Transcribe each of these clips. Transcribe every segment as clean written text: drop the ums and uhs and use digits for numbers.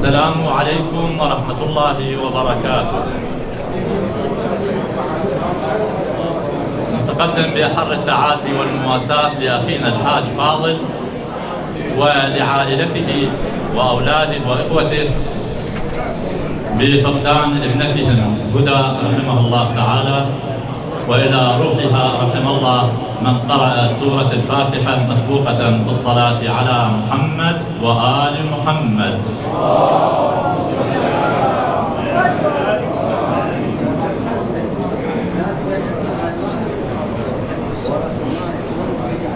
السلام عليكم ورحمة الله وبركاته. نتقدم بأحر التعازي والمواساة لأخينا الحاج فاضل ولعائلته وأولاده وإخوته بفقدان ابنتهم هدى رحمه الله تعالى، وإلى روحها رحم الله من قرأ سورة الفاتحة مسبوقة بالصلاة على محمد وآل محمد.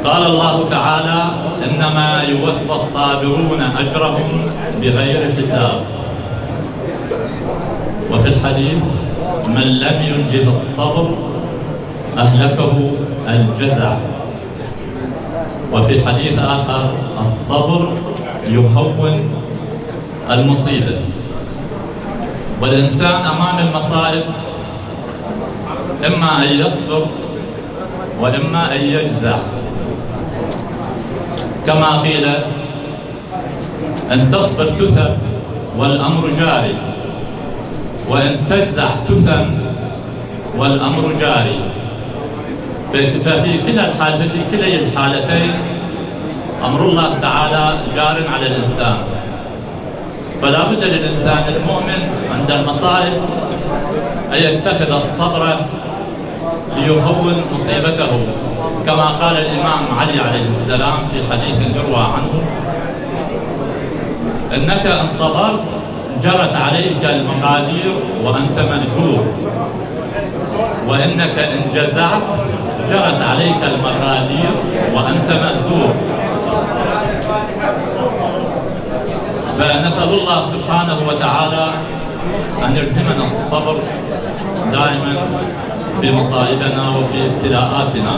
قال الله تعالى: إنما يوفى الصابرون أجرهم بغير حساب. وفي الحديث: من لم ينجه الصبر أهلكه الجزع. وفي حديث آخر: الصبر يهون المصيبة. والإنسان أمام المصائب إما أن يصبر وإما أن يجزع، كما قيل: إن تصبر تثب والأمر جاري، وإن تجزع تثم والأمر جاري. ففي كلا الحالتين أمر الله تعالى جار على الإنسان، فلا بد للإنسان المؤمن عند المصائب أن يتخذ الصبر ليهون مصيبته، كما قال الإمام علي عليه السلام في حديث يروى عنه: إنك إن صبرت جرت عليك المقادير وأنت مأجور، وإنك إن جزعت جرت عليك المقادير وأنت مأزور. فنسأل الله سبحانه وتعالى أن يلهمنا الصبر دائما في مصائبنا وفي ابتلاءاتنا.